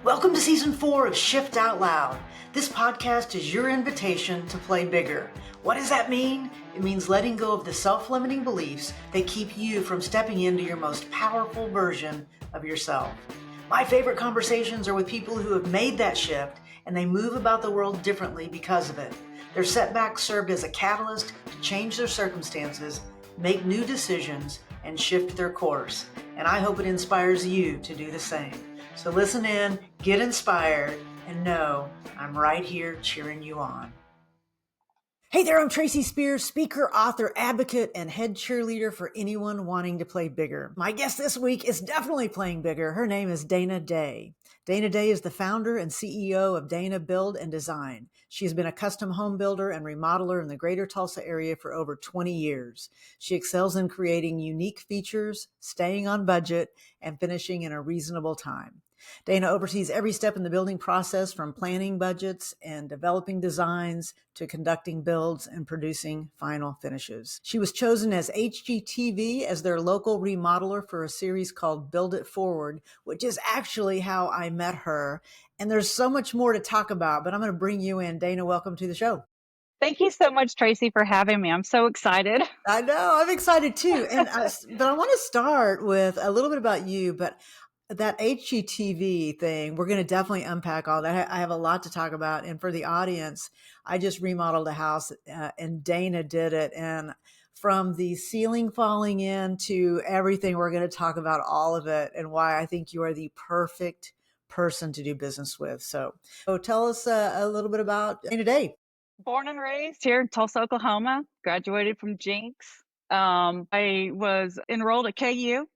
Welcome to Season 4 of Shift Out Loud. This podcast is your invitation to play bigger. What does that mean? It means letting go of the self-limiting beliefs that keep you from stepping into your most powerful version of yourself. My favorite conversations are with people who have made that shift and they move about the world differently because of it. Their setbacks served as a catalyst to change their circumstances, make new decisions, and shift their course. And I hope it inspires you to do the same. So listen in, get inspired, and know I'm right here cheering you on. Hey there, I'm Tracy Spears, speaker, author, advocate, and head cheerleader for anyone wanting to play bigger. My guest this week is definitely playing bigger. Her name is Dana Day. Dana Day is the founder and CEO of Dana Build and Design. She has been a custom home builder and remodeler in the greater Tulsa area for over 20 years. She excels in creating unique features, staying on budget, and finishing in a reasonable time. Dana oversees every step in the building process, from planning budgets and developing designs to conducting builds and producing final finishes. She was chosen as HGTV as their local remodeler for a series called Build It Forward, which is actually how I met her. And there's so much more to talk about, but I'm going to bring you in. Dana, welcome to the show. Thank you so much, Tracy, for having me. I'm so excited. I know, I'm excited too. But I want to start with a little bit about you, but that HGTV thing, we're going to definitely unpack all that. I have a lot to talk about. And for the audience, I just remodeled a house and Dana did it. And from the ceiling falling in to everything, we're going to talk about all of it and why I think you are the perfect person to do business with. So tell us a little bit about Dana Day. Born and raised here in Tulsa, Oklahoma, graduated from Jinx. I was enrolled at KU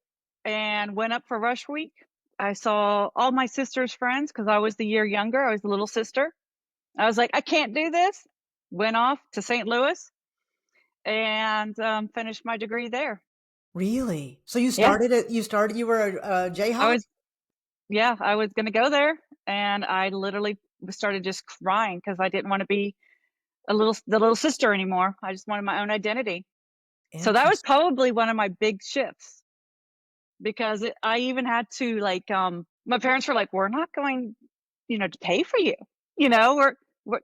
and went up for Rush Week. I saw all my sister's friends because I was the year younger. I was the little sister. I was like, I can't do this. Went off to St. Louis and finished my degree there. Really? So you started it, you were a Jayhawk? I was going to go there, and I literally started just crying because I didn't want to be the little sister anymore. I just wanted my own identity. So that was probably one of my big shifts, because I even had to my parents were like, we're not going, to pay for you, we're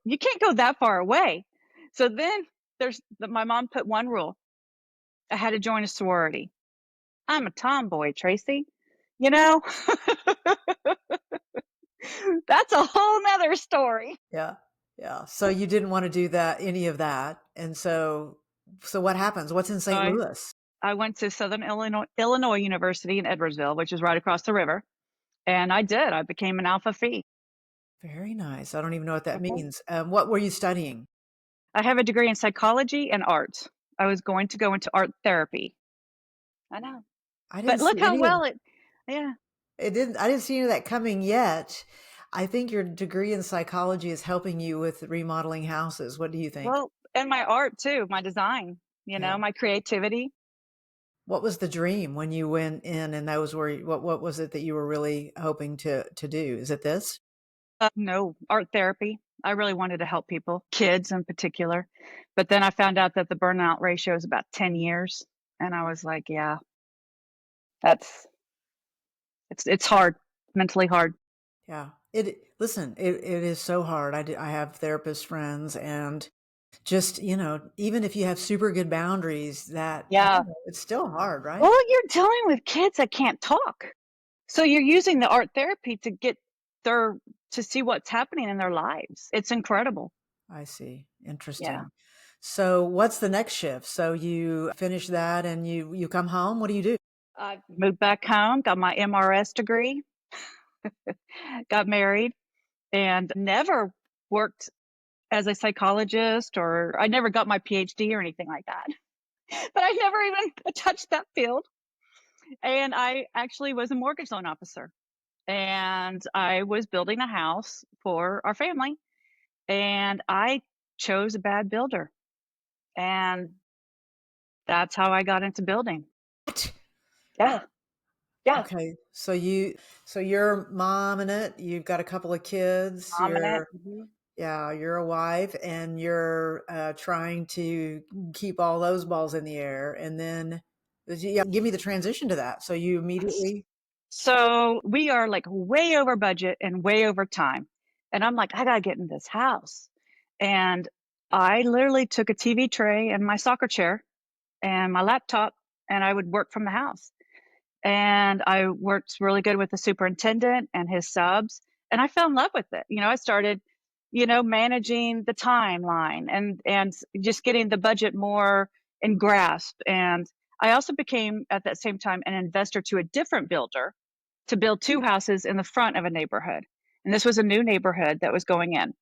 you can't go that far away. So then my mom put one rule. I had to join a sorority. I'm a tomboy, Tracy, that's a whole nother story. Yeah. Yeah. So you didn't want to do any of that. And so what happens? What's in St. Louis? I went to Southern Illinois University in Edwardsville, which is right across the river. And I became an Alpha Phi. Very nice. I don't even know what that means. What were you studying? I have a degree in psychology and art. I was going to go into art therapy. I know. But look how well I didn't see any of that coming yet. I think your degree in psychology is helping you with remodeling houses. What do you think? Well, and my art too, my design, my creativity. What was the dream when you went in and what was it that you were really hoping to do? Is it this? No, art therapy. I really wanted to help people, kids in particular. But then I found out that the burnout ratio is about 10 years. And I was like, yeah, it's hard, mentally hard. Yeah. It is so hard. I have therapist friends, and just, even if you have super good boundaries, it's still hard, right? Well, you're dealing with kids that can't talk. So you're using the art therapy to get to see what's happening in their lives. It's incredible. I see. Interesting. Yeah. So what's the next shift? So you finish that and you come home. What do you do? I moved back home, got my MRS degree, got married, and never worked as a psychologist, or I never got my PhD or anything like that. But I never even touched that field. And I actually was a mortgage loan officer. And I was building a house for our family. And I chose a bad builder. And that's how I got into building. What? Yeah. Yeah. Okay. So you're mom in it. You've got a couple of kids. Yeah, you're a wife, and you're trying to keep all those balls in the air. And then give me the transition to that. So you immediately. So we are like way over budget and way over time. And I'm like, I got to get in this house. And I literally took a TV tray and my soccer chair and my laptop, and I would work from the house. And I worked really good with the superintendent and his subs, and I fell in love with it. I started, managing the timeline and just getting the budget more in grasp. And I also became at that same time an investor to a different builder to build two houses in the front of a neighborhood. And this was a new neighborhood that was going in.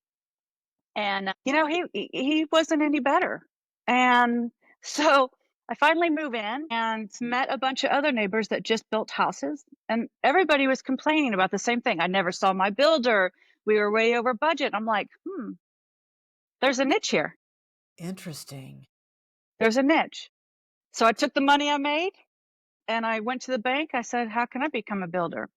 And he wasn't any better. And so I finally moved in and met a bunch of other neighbors that just built houses, and everybody was complaining about the same thing. I never saw my builder. We were way over budget. I'm like, there's a niche here. Interesting. There's a niche. So I took the money I made and I went to the bank. I said, how can I become a builder?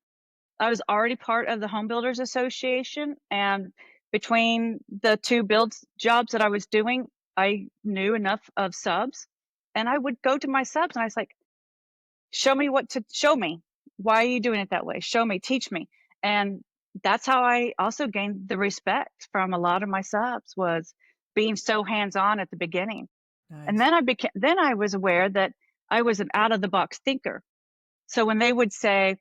I was already part of the Home Builders Association, and between the two build jobs that I was doing, I knew enough of subs, and I would go to my subs and I was like, show me. Why are you doing it that way? Show me, teach me. And that's how I also gained the respect from a lot of my subs, was being so hands-on at the beginning. And Nice. then I was aware that I was an out of the box thinker. So when they would say,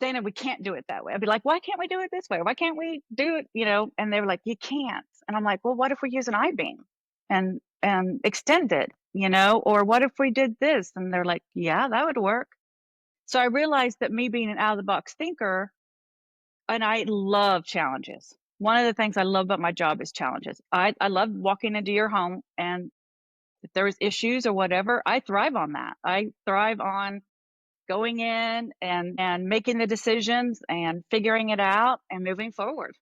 Dana, we can't do it that way, I'd be like, why can't we do it this way? Why can't we do it? And they were like, you can't. And I'm like, well, what if we use an I-beam and extend it, or what if we did this? And they're like, yeah, that would work. So I realized that me being an out of the box thinker, and I love challenges. One of the things I love about my job is challenges. I love walking into your home, and if there was issues or whatever, I thrive on that. I thrive on going in and making the decisions and figuring it out and moving forward.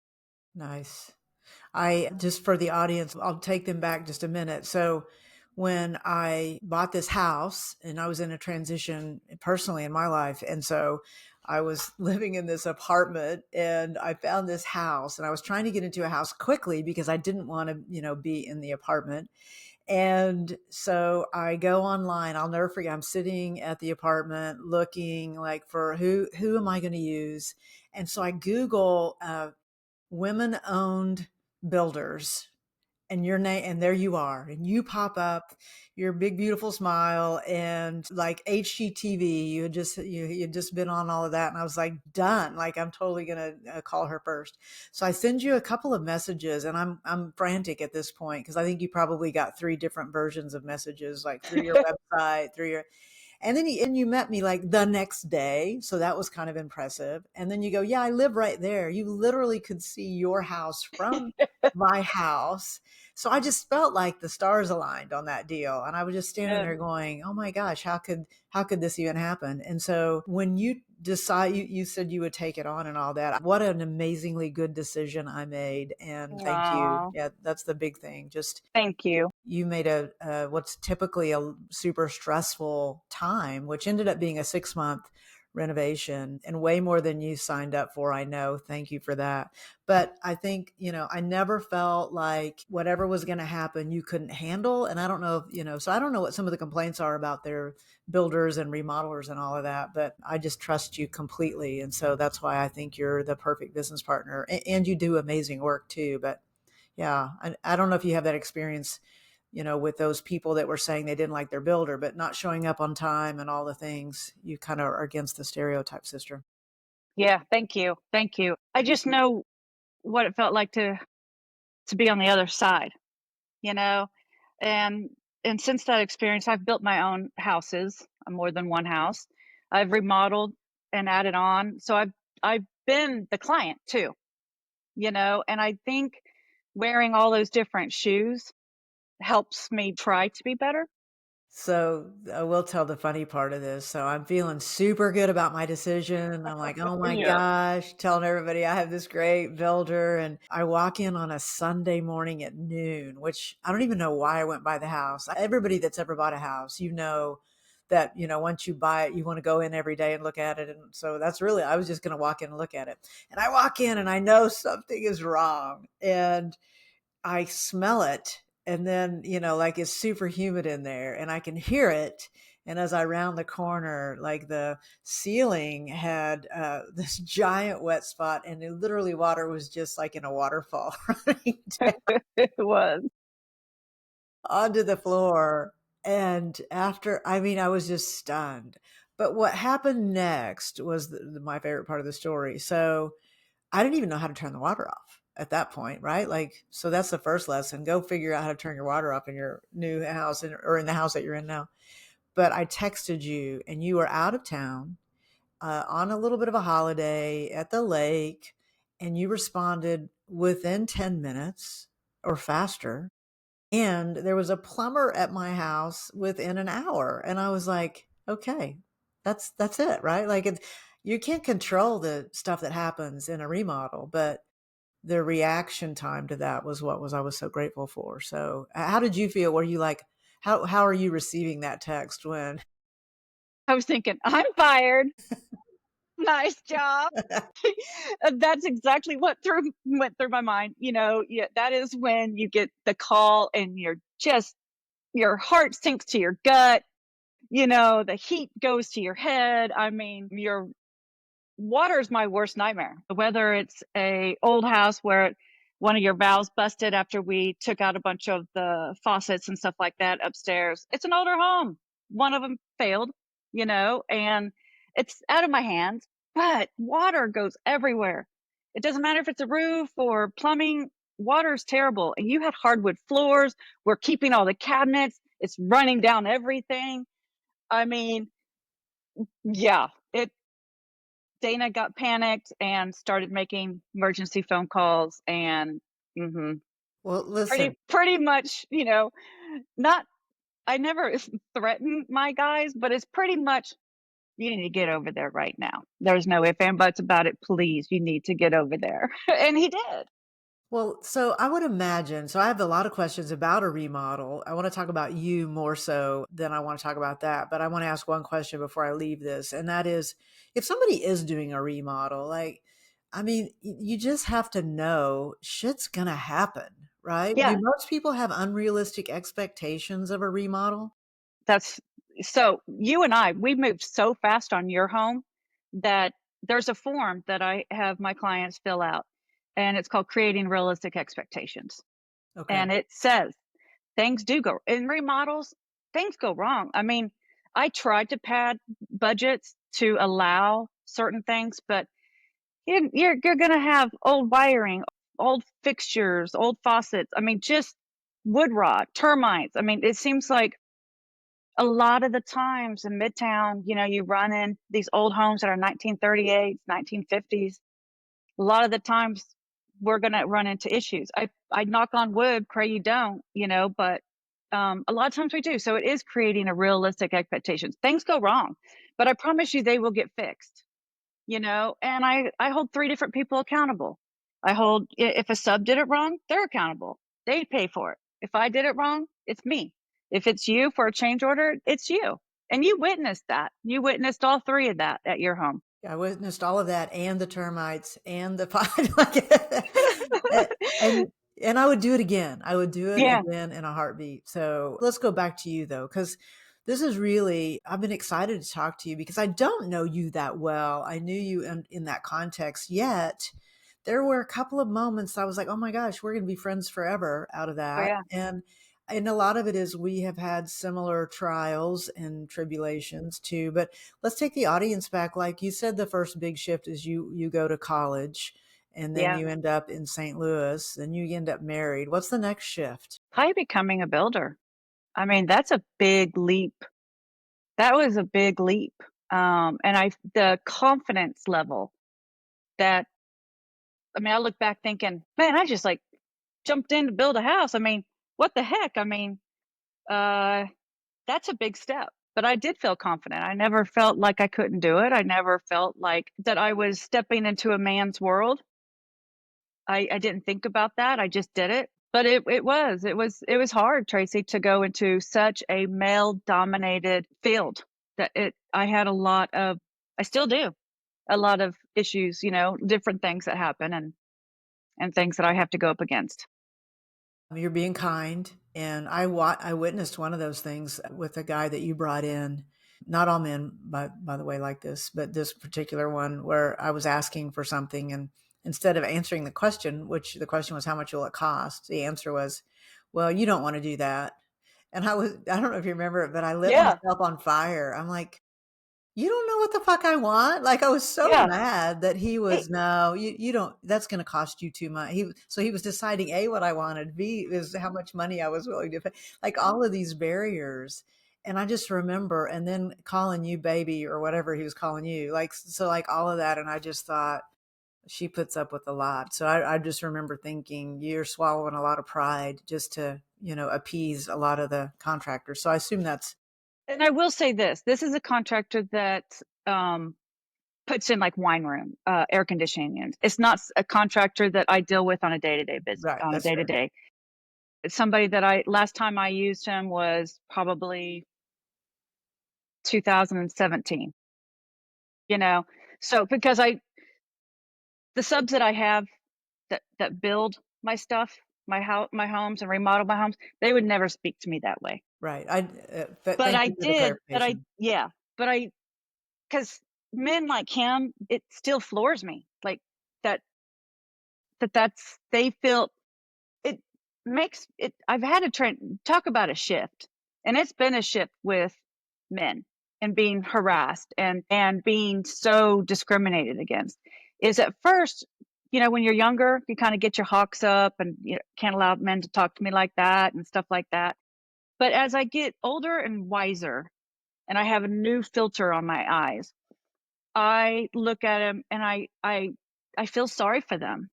Nice. I just for the audience, I'll take them back just a minute. So when I bought this house and I was in a transition personally in my life. And so I was living in this apartment and I found this house and I was trying to get into a house quickly because I didn't want to, be in the apartment. And so I go online. I'll never forget. I'm sitting at the apartment looking like for who am I going to use? And so I Google women owned builders and your name, and there you are, and you pop up, your big beautiful smile, and like HGTV, you had just been on all of that, and I was like, done. Like I'm totally gonna call her first. So I send you a couple of messages, and I'm frantic at this point because I think you probably got three different versions of messages, like through your website, through your and then you met me like the next day. So that was kind of impressive. And then you go, yeah, I live right there. You literally could see your house from my house. So I just felt like the stars aligned on that deal. And I was just standing Yeah. there going, oh my gosh, how could this even happen? And so when you decide, you said you would take it on and all that, what an amazingly good decision I made. And thank you. Aw, Yeah, that's the big thing. Just thank you. you made what's typically a super stressful time, which ended up being a 6-month renovation and way more than you signed up for. I know. Thank you for that. But I think, I never felt like whatever was going to happen, you couldn't handle. And I don't know if, so I don't know what some of the complaints are about their builders and remodelers and all of that, but I just trust you completely. And so that's why I think you're the perfect business partner, and you do amazing work too. But yeah, I don't know if you have that experience, with those people that were saying they didn't like their builder, but not showing up on time and all the things. You kind of are against the stereotype, sister. Yeah, thank you. Thank you. I just know what it felt like to be on the other side, you know? And and since that experience, I've built my own houses, more than one house. I've remodeled and added on. So I've been the client too, and I think wearing all those different shoes helps me try to be better. So I will tell the funny part of this. So I'm feeling super good about my decision. And I'm like, oh my Yeah. gosh, telling everybody I have this great builder. And I walk in on a Sunday morning at noon, which I don't even know why I went by the house. Everybody that's ever bought a house, that, once you buy it, you want to go in every day and look at it. And so that's really, I was just going to walk in and look at it. And I walk in and I know something is wrong. And I smell it, and then, like it's super humid in there and I can hear it. And as I round the corner, like the ceiling had this giant wet spot, and it, literally water was just like in a waterfall running It was. onto the floor. And after, I mean, I was just stunned. But what happened next was my favorite part of the story. So I didn't even know how to turn the water off at that point, right? Like, so that's the first lesson. Go figure out how to turn your water off in your new house or in the house that you're in now. But I texted you and you were out of town on a little bit of a holiday at the lake, and you responded within 10 minutes or faster. And there was a plumber at my house within an hour. And I was like, okay, that's it, right? Like you can't control the stuff that happens in a remodel, but the reaction time to that was what was I was so grateful for. So how did you feel? Were you like, how are you receiving that text when I was thinking, "I'm fired. Nice job." That's exactly what went through my mind, yeah, that is when you get the call and your heart sinks to your gut, the heat goes to your head. I mean, your water is my worst nightmare. Whether it's a old house where one of your valves busted after we took out a bunch of the faucets and stuff like that upstairs. It's an older home. One of them failed, and it's out of my hands, but water goes everywhere. It doesn't matter if it's a roof or plumbing, water is terrible. And you had hardwood floors. We're keeping all the cabinets. It's running down everything. I mean, yeah, Dana got panicked and started making emergency phone calls and mhm, well, listen, pretty much, not I never threaten my guys, but it's pretty much, "You need to get over there right now. There's no if and buts about it. Please, you need to get over there." And he did. well, so I would imagine, so I have a lot of questions about a remodel. I want to talk about you more so than I want to talk about that. But I want to ask one question before I leave this. And that is, if somebody is doing a remodel, like, I mean, you just have to know shit's going to happen, right? Do Yeah, most people have unrealistic expectations of a remodel? that's so you and we moved so fast on your home that there's a form that I have my clients fill out, and it's called Creating Realistic Expectations. Okay. And it says things do go in remodels, things go wrong. I mean, I tried to pad budgets to allow certain things, but you're going to have old wiring, old fixtures, old faucets. I mean, just wood rot, termites. I mean, it seems like a lot of the times in Midtown, you run in these old homes that are 1938s, 1950s. A lot of the times we're going to run into issues. I knock on wood, pray you don't, but a lot of times we do. So it is creating a realistic expectations. Things go wrong, but I promise you they will get fixed, and I hold three different people accountable. If a sub did it wrong, they're accountable. They pay for it. If I did it wrong, it's me. If it's you for a change order, it's you. And you witnessed that. You witnessed all three of that at your home. I witnessed all of that and the termites and the like, a- and and I would do it again. I would do it Yeah. again in a heartbeat. So let's go back to you though, because this is really I've been excited to talk to you because I don't know you that well. I knew you in that context, yet there were a couple of moments I was like, oh my gosh, we're going to be friends forever out of Oh that. yeah. And a lot of it is we have had similar trials and tribulations too. But let's take the audience back. Like you said, the first big shift is you go to college and then Yeah. you end up in St. Louis, then you end up married. What's the next shift? How you becoming a builder? I mean, that's a big leap. That was a big leap. And the confidence level that, I mean, I look back thinking, man, I just like jumped in to build a house. I mean, what the heck? I mean, uh, that's a big step. But I did feel confident. I never felt like I couldn't do it. I never felt like that I was stepping into a man's world. I didn't think about that. I just did it. But it was hard, Tracy, to go into such a male dominated field that I had a lot of, I still do, a lot of issues, different things that happen and things that I have to go up against. You're being kind. And I witnessed one of those things with a guy that you brought in. Not all men, by the way, like this, but this particular one where I was asking for something, and instead of answering the question, which the question was, how much will it cost? The answer was, well, you don't want to do that. And I don't know if you remember it, but I lit Yeah. myself on fire. I'm like, you don't know what the fuck I want? Like, I was so Yeah. mad that he Hey, was, no, you don't, that's going to cost you too much. So he was deciding A, what I wanted, B, is how much money I was willing to pay, like all of these barriers. And I just remember, and then calling you baby or whatever he was calling you, like, so like all of that. And I just thought, she puts up with a lot. So I just remember thinking, you're swallowing a lot of pride just to, appease a lot of the contractors. So I assume that's and I will say this: this is a contractor that puts in like wine room, air conditioning units. It's not a contractor that I deal with on a day-to-day business, right. on a That's fair. day-to-day. It's somebody that last time I used him was probably 2017, So because the subs that I have that build my stuff, my homes and remodel my homes, they would never speak to me that way. Right. But Thank I you for the did, clarification. yeah, but because men like him, it still floors me. Like that, they feel it makes it. I've had a trend, talk about a shift, and it's been a shift with men and being harassed and being so discriminated against. Is at first, when you're younger, you kind of get your hawks up and can't allow men to talk to me like that and stuff like that. But as I get older and wiser, and I have a new filter on my eyes, I look at them and I feel sorry for them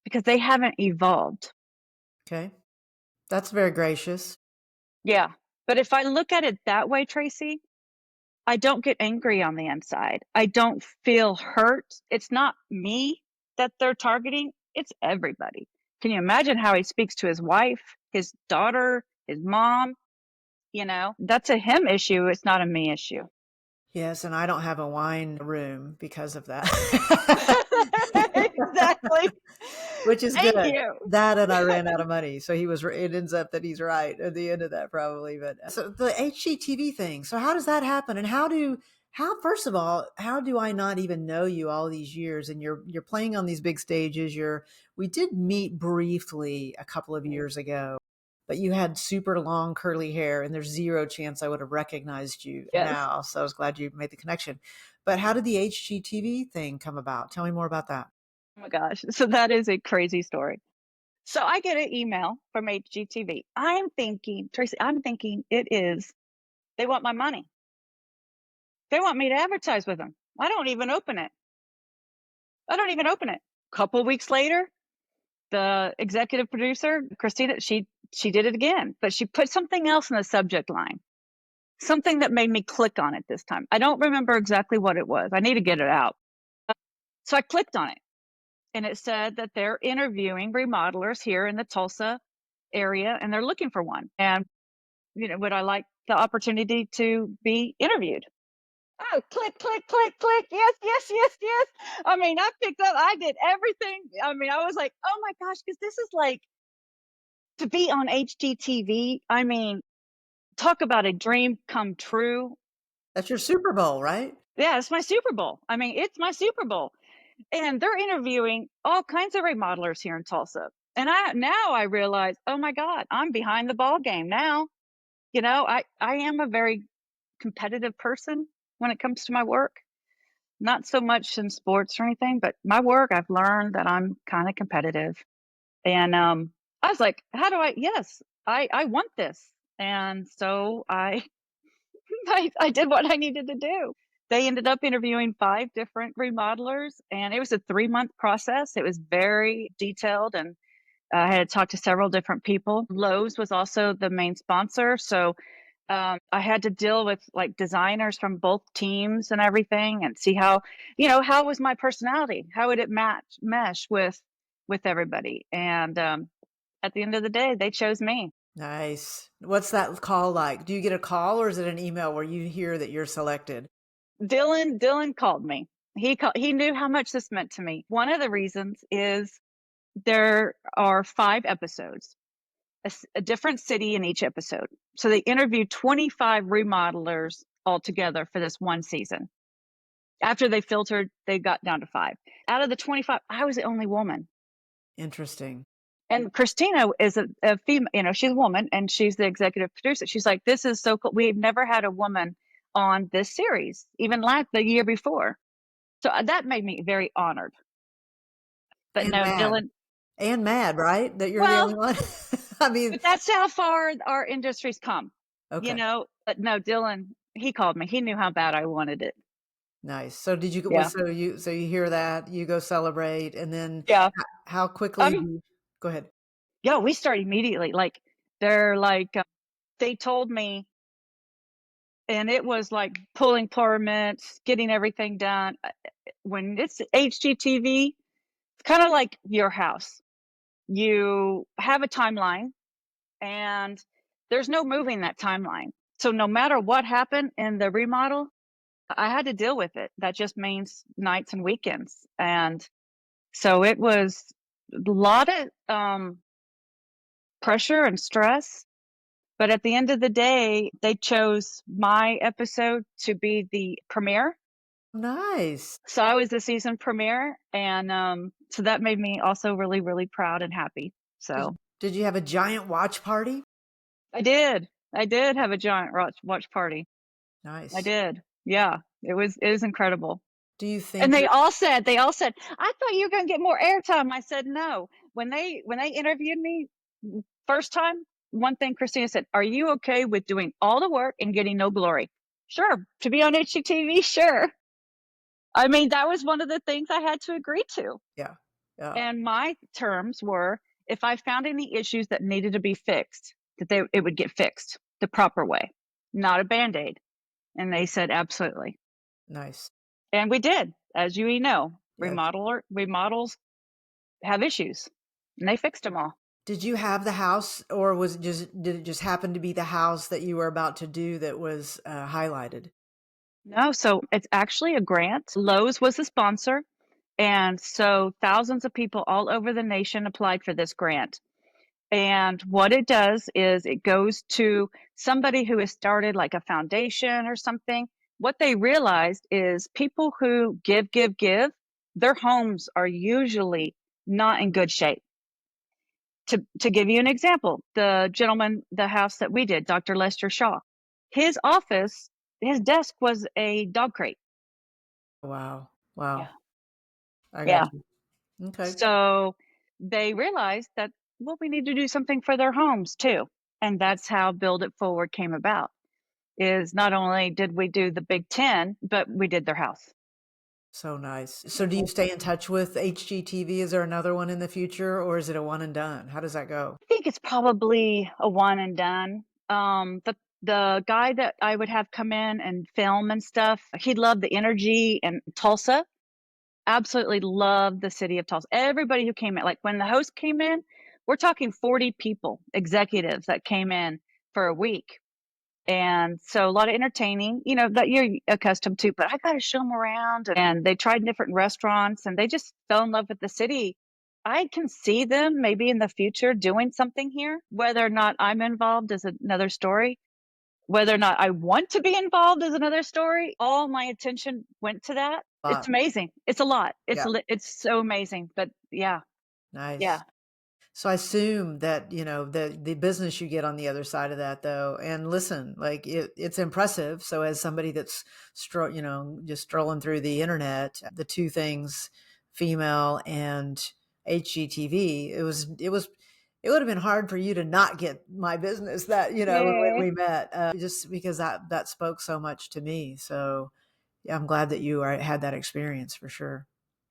because they haven't evolved. Okay. That's very gracious. Yeah. But if I look at it that way, Tracy, I don't get angry on the inside. I don't feel hurt. It's not me that they're targeting, it's everybody. Can you imagine how he speaks to his wife, his daughter, his mom? That's a him issue. It's not a me issue. Yes, and I don't have a wine room because of that. Exactly. Which is Thank good. you. That and I ran out of money. So it ends up that he's right at the end of that probably. But so the HGTV thing. So how does that happen? And first of all, how do I not even know you all these years? And you're playing on these big stages. We did meet briefly a couple of years ago, but you had super long curly hair and there's zero chance I would have recognized you Yes. now. So I was glad you made the connection. But how did the HGTV thing come about? Tell me more about that. Oh my gosh. So that is a crazy story. So I get an email from HGTV. I'm thinking, Tracy, they want my money. They want me to advertise with them. I don't even open it. Couple of weeks later, the executive producer, Christina, she did it again, but she put something else in the subject line. Something that made me click on it this time. I don't remember exactly what it was. I need to get it out. So I clicked on it, and it said that they're interviewing remodelers here in the Tulsa area, and they're looking for one. And would I like the opportunity to be interviewed? Oh, click, click, click, click. Yes, yes, yes, yes. I mean, I picked up, I did everything. I mean, I was like, oh my gosh, because this is like to be on HGTV. I mean, talk about a dream come true. That's your Super Bowl, right? Yeah, it's my Super Bowl. I mean, it's my Super Bowl. And they're interviewing all kinds of remodelers here in Tulsa. And I realize, oh my God, I'm behind the ball game now. I am a very competitive person when it comes to my work. Not so much in sports or anything, but my work, I've learned that I'm kind of competitive. And I was like, how do yes, I want this. And so I did what I needed to do. They ended up interviewing 5 different remodelers, and it was a 3-month process. It was very detailed, and I had to talk to several different people. Lowe's was also the main sponsor, so I had to deal with like designers from both teams and everything, and see how was my personality, how would it mesh with everybody. And at the end of the day, they chose me. Nice. What's that call like? Do you get a call or is it an email where you hear that you're selected? Dylan called me. He knew how much this meant to me. One of the reasons is there are 5 episodes, a different city in each episode. So they interviewed 25 remodelers altogether for this one season. After they filtered, they got down to 5. Out of the 25, I was the only woman. Interesting. And Christina is a female, she's a woman and she's the executive producer. She's like, this is so cool. We've never had a woman on this series, even the year before. So that made me very honored. But And no, mad. Dylan, And mad, right? That you're the well, only one? I mean, but that's how far our industry's come, okay. But no, Dylan, he called me. He knew how bad I wanted it. Nice. So did you go Yeah. so you hear that, you go celebrate, and then Yeah. how quickly do Um, you go ahead. yeah, we start immediately. Like, they're like, they told me, and it was like pulling permits, getting everything done. When it's HGTV, it's kind of like your house. You have a timeline, and there's no moving that timeline. So no matter what happened in the remodel, I had to deal with it. That just means nights and weekends. And so it was a lot of pressure and stress. But at the end of the day, they chose my episode to be the premiere. Nice. So I was the season premiere. And so that made me also really, really proud and happy. So Did you have a giant watch party? I did. I did have a giant watch party. I Nice. did. Yeah. It was incredible. Do you And think they all said, I thought you were going to get more airtime. I said, no. When they interviewed me first time, one thing Christina said, are you okay with doing all the work and getting no glory? Sure. To be on HGTV, sure. I mean, that was one of the things I had to agree to. yeah. Yeah. And my terms were, if I found any issues that needed to be fixed, it would get fixed the proper way, not a Band-Aid. And they said, absolutely. Nice. And we did, as you know, Yes. remodels have issues, and they fixed them all. Did you have the house, or did it just happen to be the house that you were about to do that was highlighted? No, so it's actually a grant. Lowe's was the sponsor, and so thousands of people all over the nation applied for this grant. And what it does is it goes to somebody who has started like a foundation or something. What they realized is people who give, their homes are usually not in good shape. To give you an example, the gentleman, the house that we did, Dr. Lester Shaw, his office, his desk was a dog crate. Wow. Yeah. Wow. I got Yeah. you. Okay. So they realized that, well, we need to do something for their homes too. And that's how Build It Forward came about. Is not only did we do the Big 10, but we did their house. So nice. So do you stay in touch with HGTV? Is there another one in the future, or is it a one and done? How does that go? I think it's probably a one and done. The guy that I would have come in and film and stuff, he loved the energy and Tulsa. Absolutely loved the city of Tulsa. Everybody who came in, like when the host came in, we're talking 40 people, executives that came in for a week. And so a lot of entertaining, that you're accustomed to, but I got to show them around. And they tried different restaurants and they just fell in love with the city. I can see them maybe in the future doing something here. Whether or not I'm involved is another story. Whether or not I want to be involved is another story. All my attention went to that. It's Lot. amazing. It's a lot. Yeah. It's so amazing. But yeah, yeah, Nice. So I assume that, the business you get on the other side of that though, and listen, like it's impressive. So as somebody that's just strolling through the internet, the two things, female and HGTV, it would have been hard for you to not get my business that, when yeah. we met, just because that spoke so much to me. So yeah, I'm glad that had that experience for sure.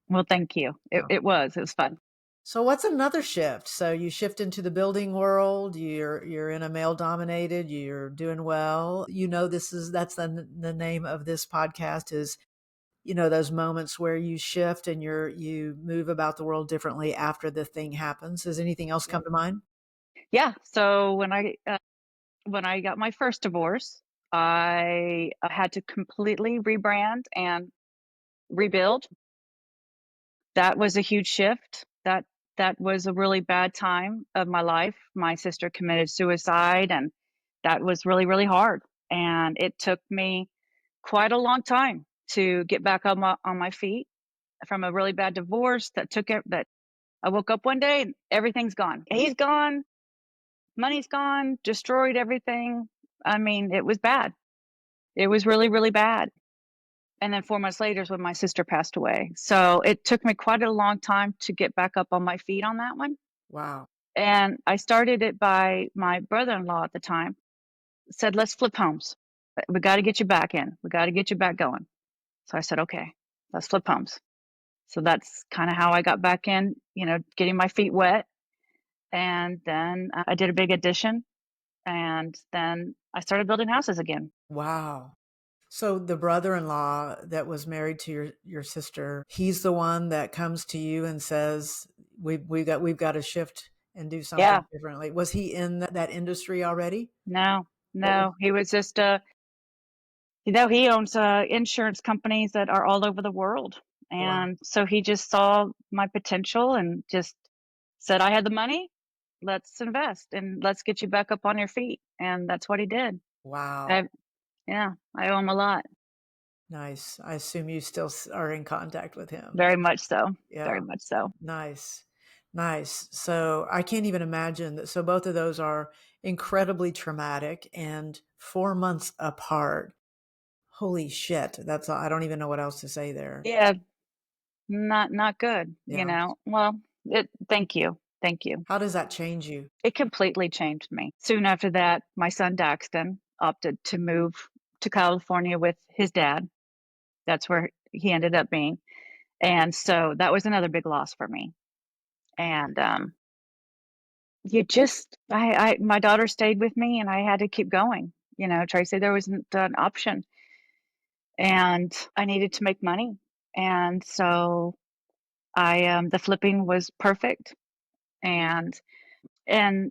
Well, thank you. It, Yeah. it was. It was fun. So what's another shift? So you shift into the building world, you're in a male dominated, you're doing well. That's the name of this podcast is, those moments where you shift and you move about the world differently after the thing happens. Does anything else come to mind? Yeah. So when I got my first divorce, I had to completely rebrand and rebuild. That was a huge shift. That was a really bad time of my life. My sister committed suicide, and that was really, really hard. And it took me quite a long time to get back on my feet from a really bad divorce that took it. That I woke up one day and everything's gone. He's gone, money's gone, destroyed everything. I mean, it was bad. It was really, really bad. And then 4 months later is when my sister passed away. So it took me quite a long time to get back up on my feet on that one. Wow. And I started it by my brother-in-law at the time said, "Let's flip homes. We got to get you back in. We got to get you back going." So I said, "Okay, let's flip homes." So that's kind of how I got back in, getting my feet wet. And then I did a big addition. And then I started building houses again. Wow. So the brother-in-law that was married to your sister, he's the one that comes to you and says, we've got to shift and do Yeah. something differently. Was he in that industry already? No, What was no. He was just, he owns insurance companies that are all over the world. Wow. And so he just saw my potential and just said, "I had the money. Let's invest and let's get you back up on your feet." And that's what he did. Wow. I, yeah, I owe him a lot. Nice. I assume you still are in contact with him. Very much so. Yeah. Very much so. Nice. Nice. So I can't even imagine that. So both of those are incredibly traumatic and 4 months apart. Holy shit. I don't even know what else to say there. Yeah, not good, Yeah. Well, thank you. Thank you. How does that change you? It completely changed me. Soon after that, my son Daxton opted to move to California with his dad. That's where he ended up being. And so that was another big loss for me. And you just I my daughter stayed with me and I had to keep going. Tracy, there wasn't an option. And I needed to make money. And so the flipping was perfect. And I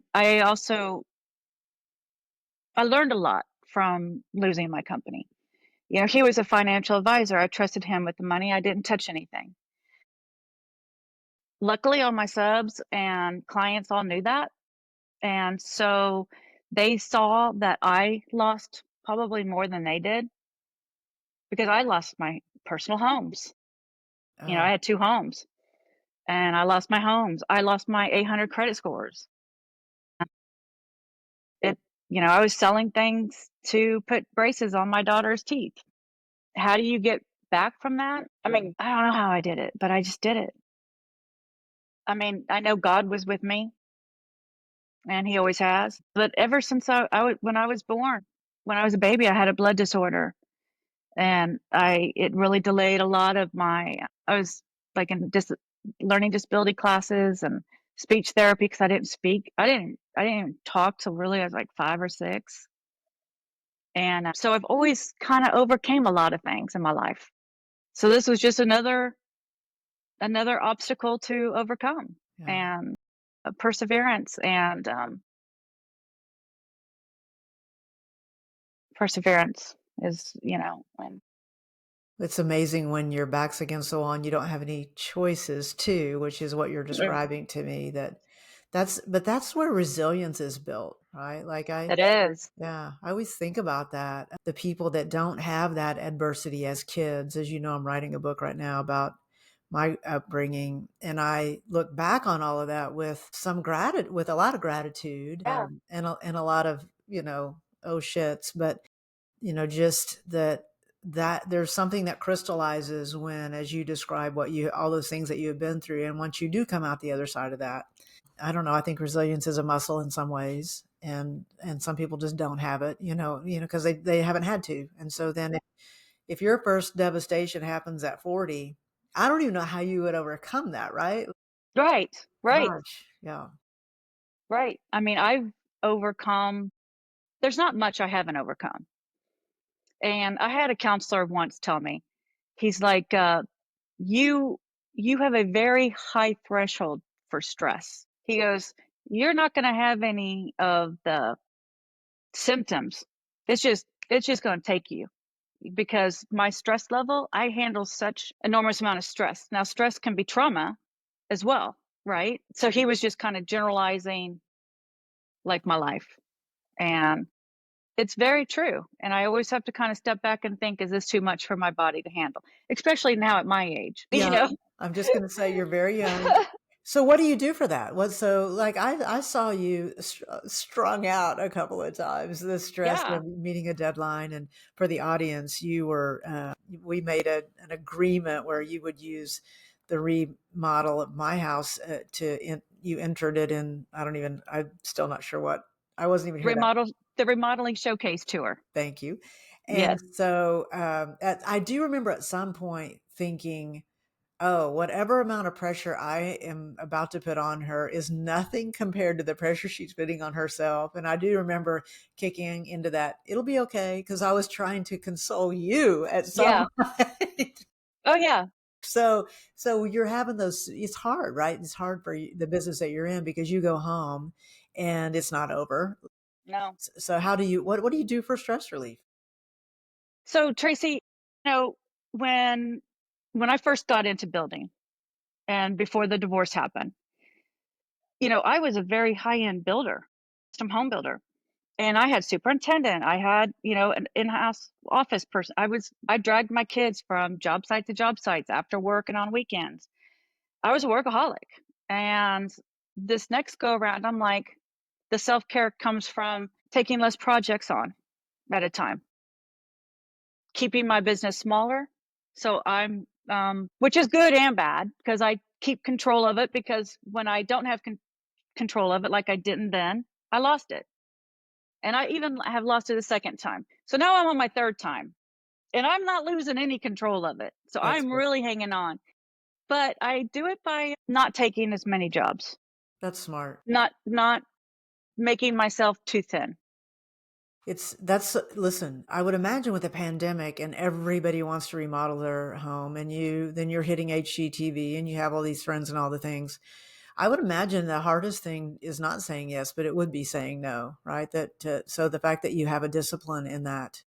learned a lot from losing my company. He was a financial advisor. I trusted him with the money. I didn't touch anything. Luckily, all my subs and clients all knew that. And so they saw that I lost probably more than they did because I lost my personal homes. Oh, I had 2 homes and I lost my homes. I lost my 800 credit scores. It I was selling things to put braces on my daughter's teeth. How do you get back from that? I mean, I don't know how I did it, but I just did it. I mean, I know God was with me, and He always has. But ever since when I was born, when I was a baby, I had a blood disorder, and it really delayed a lot of my. I was like in learning disability classes and speech therapy because I didn't speak. I didn't even talk till really I was like 5 or 6. And so I've always kind of overcame a lot of things in my life. So this was just another obstacle to overcome, yeah. and perseverance is, and It's amazing when your back's against the wall and you don't have any choices too, which is what you're describing to me. But that's where resilience is built, right? it is. Yeah, I always think about that. The people that don't have that adversity as kids, as you know, I'm writing a book right now about my upbringing, and I look back on all of that with with a lot of gratitude, Yeah. and a lot of oh shits, but just that there's something that crystallizes when, as you describe all those things that you have been through, and once you do come out the other side of that, I don't know. I think resilience is a muscle in some ways, and some people just don't have it, because they haven't had to. And so then, if your first devastation happens at 40, I don't even know how you would overcome that, right? Right, right, Gosh, yeah, right. I mean, I've overcome. There's not much I haven't overcome. And I had a counselor once tell me, he's like, "You you have a very high threshold for stress." He goes, "You're not going to have any of the symptoms. It's just going to take you." Because my stress level, I handle such enormous amount of stress. Now, stress can be trauma as well, right? So he was just kind of generalizing like my life. And It's very true, and I always have to kinda step back and think, "Is this too much for my body to handle?" Especially now at my age, you Yeah, know? I'm just gonna say you're very young. So what do you do for that? Like, I saw you strung out a couple of times, the stress Yeah, of meeting a deadline, and for the audience, we made an agreement where you would use the remodel of my house, you entered it in, I'm still not sure what, I wasn't even here that. remodel the remodeling showcase tour. Thank you. And Yes. so, I do remember at some point thinking, "Oh, whatever amount of pressure I am about to put on her is nothing compared to the pressure she's putting on herself." And I do remember kicking into that, "It'll be okay," because I was trying to console you at some Yeah. point. Oh, yeah. So you're having those, it's hard, right? It's hard for you, the business that you're in, because you go home and it's not over. No. So how do you, what do you do for stress relief? So, Tracy, you know, when I first got into building and before the divorce happened, I was a very high-end builder, custom home builder. And I had superintendent, I had, an in-house office person. I dragged my kids from job site to job sites after work and on weekends. I was a workaholic. And this next go around, I'm like, the self-care comes from taking less projects on at a time, keeping my business smaller. So which is good and bad because I keep control of it, because when I don't have control of it, like I didn't then, I lost it. And I even have lost it a second time. So now I'm on my third time and I'm not losing any control of it. So That's I'm good. really hanging on. But I do it by not taking as many jobs, That's smart. not making myself too thin. Listen, I would imagine with a pandemic and everybody wants to remodel their home, and then you're hitting HGTV and you have all these friends and all the things. I would imagine the hardest thing is not saying yes, but it would be saying no, right? So the fact that you have a discipline in that.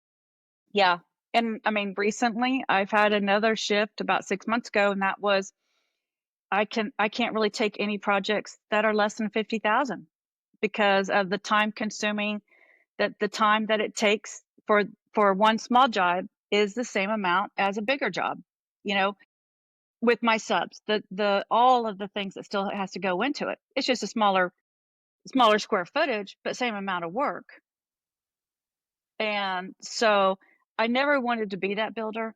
Yeah. And I mean, recently I've had another shift about 6 months ago, and that was I can't really take any projects that are less than 50,000 because of the time consuming, that the time that it takes for one small job is the same amount as a bigger job, you know, with my subs, the all of the things that still has to go into it. It's just a smaller square footage, but same amount of work. And so I never wanted to be that builder,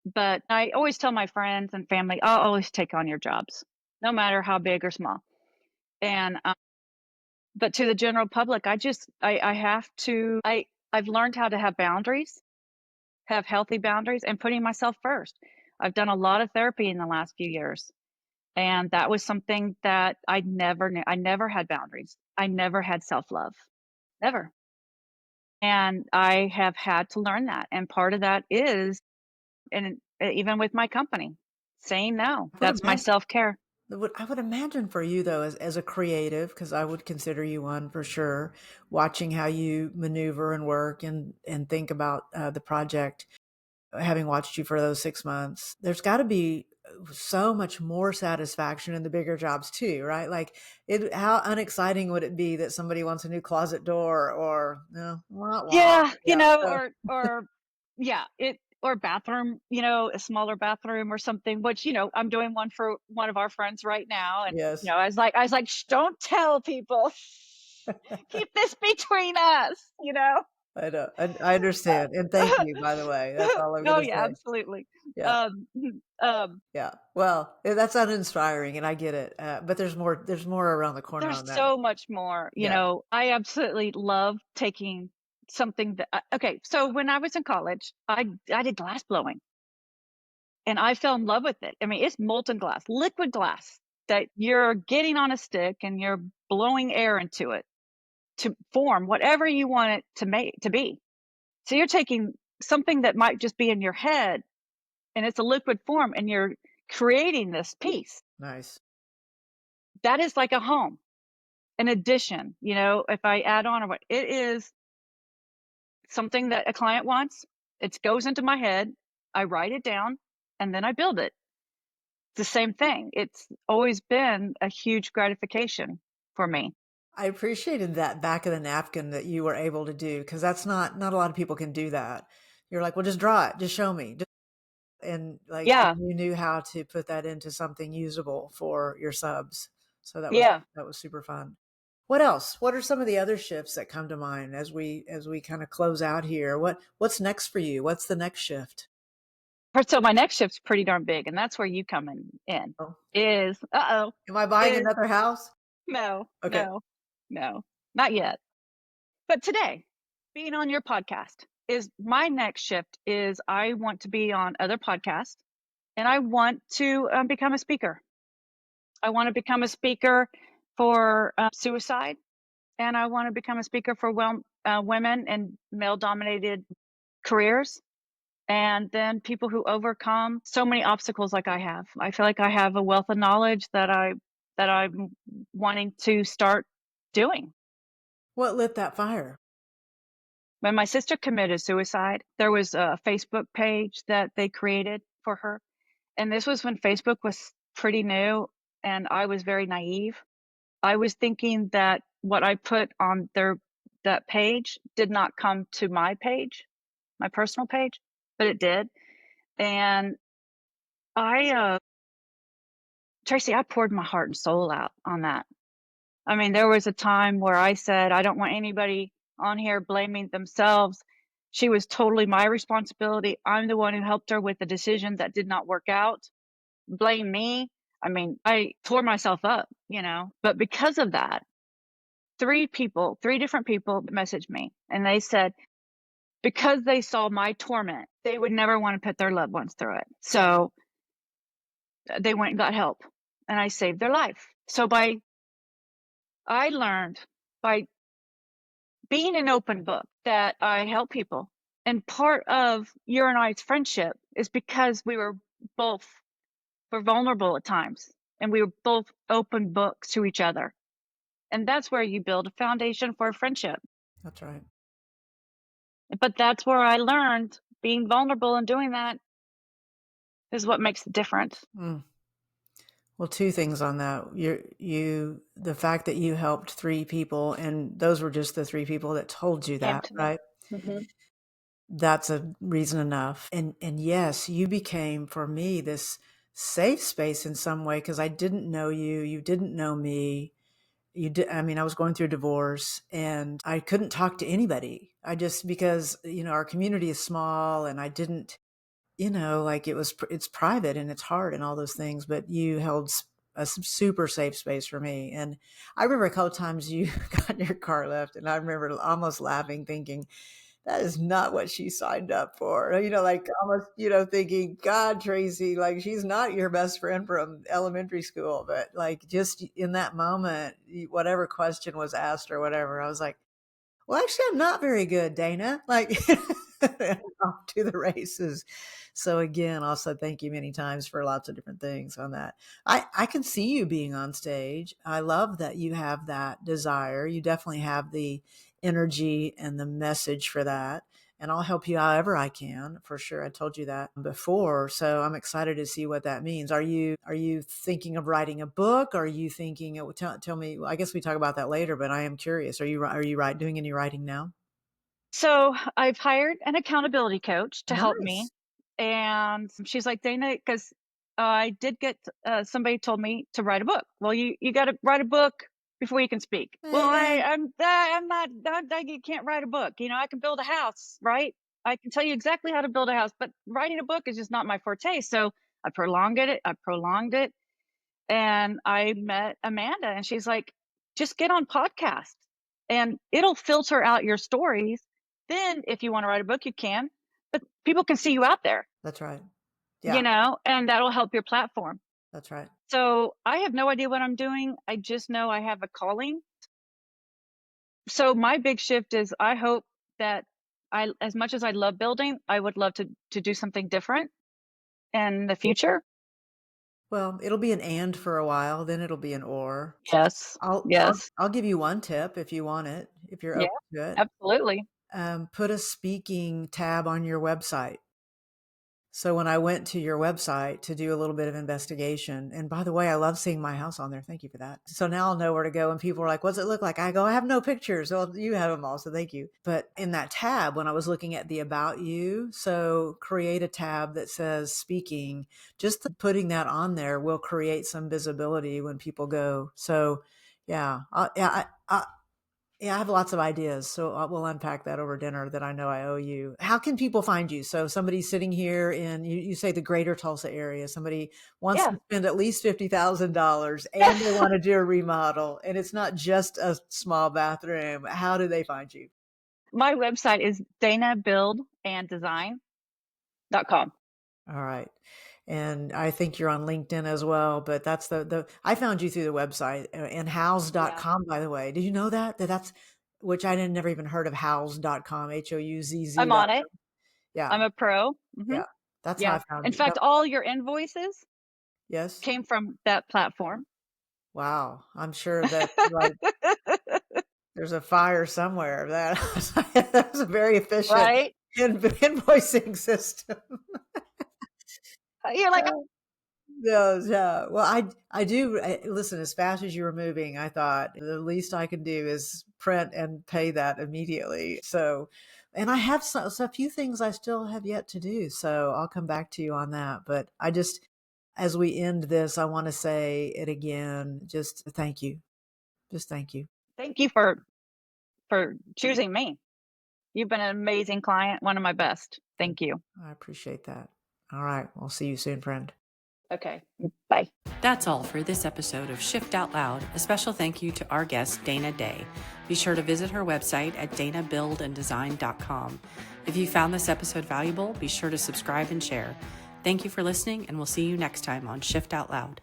but I always tell my friends and family, I'll always take on your jobs, no matter how big or small. And but to the general public, I have to I've learned how to have boundaries, have healthy boundaries, and putting myself first. I've done a lot of therapy in the last few years, and that was something that I never knew. I never had boundaries. I never had self-love. Never. And I have had to learn that. And part of that is, and even with my company, saying no. I would That's my imagine, self-care. I would imagine for you though, as a creative, because I would consider you one for sure, watching how you maneuver and work and think about the project, having watched you for those 6 months, there's got to be so much more satisfaction in the bigger jobs too, right? Like, how unexciting would it be that somebody wants a new closet door, or no, wah, wah. Yeah, Yeah. So, or yeah, or bathroom, a smaller bathroom or something, which, I'm doing one for one of our friends right now. And, yes, I was like, shh, don't tell people. Keep this between us. I know. I understand. And thank you, by the way. That's all I'm going Oh to yeah, say. absolutely. Yeah. Um, um, Yeah. Well, that's uninspiring, and I get it. But there's more around the corner there's on that. so much more, Yeah. I absolutely love taking something that, okay. So when I was in college, I did glass blowing. And I fell in love with it. I mean, it's molten glass, liquid glass that you're getting on a stick and you're blowing air into it to form whatever you want it to be. So you're taking something that might just be in your head and it's a liquid form and you're creating this piece. Nice. That is like a home. An addition, if I add on or what, it is something that a client wants. It goes into my head, I write it down, and then I build it. The same thing. It's always been a huge gratification for me. I appreciated that back of the napkin that you were able to do because that's not a lot of people can do that. You're like, well, just draw it, just show me, and like Yeah, you knew how to put that into something usable for your subs. So yeah. that was super fun. What else? What are some of the other shifts that come to mind as we kind of close out here? What's next for you? What's the next shift? So my next shift's pretty darn big, and that's where you come in. Oh, Is am I buying is another house? no, Okay. no, no, not yet. But today, being on your podcast is my next shift. Is I want to be on other podcasts, and I want to become a speaker. I want to become a speaker for suicide, and I want to become a speaker for women and male-dominated careers, and then people who overcome so many obstacles like I have. I feel like I have a wealth of knowledge that I'm wanting to start doing. What lit that fire? When my sister committed suicide, there was a Facebook page that they created for her, and this was when Facebook was pretty new, and I was very naive. I was thinking that what I put on that page did not come to my page, my personal page, but it did. And I Tracy, I poured my heart and soul out on that. I mean, there was a time where I said, I don't want anybody on here blaming themselves. She was totally my responsibility. I'm the one who helped her with the decision that did not work out. Blame me. I mean, I tore myself up, but because of that, three different people messaged me and they said, because they saw my torment, they would never want to put their loved ones through it. So they went and got help and I saved their life. I learned by being an open book that I help people. And part of your and I's friendship is because both were vulnerable at times and we were both open books to each other. And that's where you build a foundation for a friendship. That's right. But that's where I learned being vulnerable and doing that is what makes the difference. Mm. Well, two things on that. The fact that you helped three people, and those were just the three people that told you Came that, to me. right? Hmm. That's a reason enough. And yes, you became for me this safe space in some way because I didn't know you, you didn't know me. You did, I mean, I was going through a divorce and I couldn't talk to anybody. I just because, our community is small and I didn't, like it's private and it's hard and all those things, but you held a super safe space for me. And I remember a couple of times you got in your car left and I remember almost laughing, thinking, that is not what she signed up for. Like almost, thinking, God, Tracy, like she's not your best friend from elementary school. But like just in that moment, whatever question was asked or whatever, I was like, well, actually, I'm not very good, Dana. Like, off to the races. So again, also thank you many times for lots of different things on that. I can see you being on stage. I love that you have that desire. You definitely have the energy and the message for that. And I'll help you however I can, for sure. I told you that before, so I'm excited to see what that means. Are you thinking of writing a book? Are you thinking? Tell me. I guess we talk about that later, but I am curious. Are you doing any writing now? So I've hired an accountability coach to help me. Nice. And she's like, Dana, because I did get somebody told me to write a book. Well, you got to write a book before you can speak. Well, Eh, I'm not, you can't write a book. I can build a house, right? I can tell you exactly how to build a house, but writing a book is just not my forte. So I prolonged it. And I met Amanda and she's like, just get on podcast and it'll filter out your stories. Then if you want to write a book, you can, but people can see you out there, that's right. Yeah, and that'll help your platform. that's right. So I have no idea what I'm doing. I just know I have a calling. So my big shift is I hope that as much as I love building, I would love to do something different in the future. Well, it'll be an and for a while, then it'll be an or. Yes. Yes. I'll give you one tip if you want it, if you're Yeah, open to it. absolutely. Put a speaking tab on your website. So when I went to your website to do a little bit of investigation, and by the way, I love seeing my house on there. Thank you for that. So now I'll know where to go. And people are like, what's it look like? I go, I have no pictures. Well, you have them all. So thank you. But in that tab, when I was looking at the About You, so create a tab that says speaking, just putting that on there will create some visibility when people go. So yeah, I have lots of ideas, so we'll unpack that over dinner that I know I owe you. How can people find you? So somebody's sitting here in, you say the greater Tulsa area, somebody wants Yeah. to spend at least $50,000 and they want to do a remodel and it's not just a small bathroom. How do they find you? My website is danabuildanddesign.com. All right. And I think you're on LinkedIn as well, but that's I found you through the website and Yeah. house.com, by the way. Did you know that's, which I didn't never even heard of house.com, I'm HOUZZ. on it. Yeah. I'm a pro. Yeah. That's how I Yeah. found In you. fact, all your invoices Yes. came from that platform. Wow. I'm sure that like there's a fire somewhere. That was a very efficient Right? invoicing system. You're like, Yes, yeah. Well, I do listen. As fast as you were moving, I thought the least I can do is print and pay that immediately. So, and I have so a few things I still have yet to do. So I'll come back to you on that. But I just, as we end this, I want to say it again. Just thank you. Just thank you. thank you for choosing me. You've been an amazing client, one of my best. Thank you. I appreciate that. All right. We'll see you soon, friend. Okay. Bye. That's all for this episode of Shift Out Loud. A special thank you to our guest, Dana Day. Be sure to visit her website at danabuildanddesign.com. If you found this episode valuable, be sure to subscribe and share. Thank you for listening, and we'll see you next time on Shift Out Loud.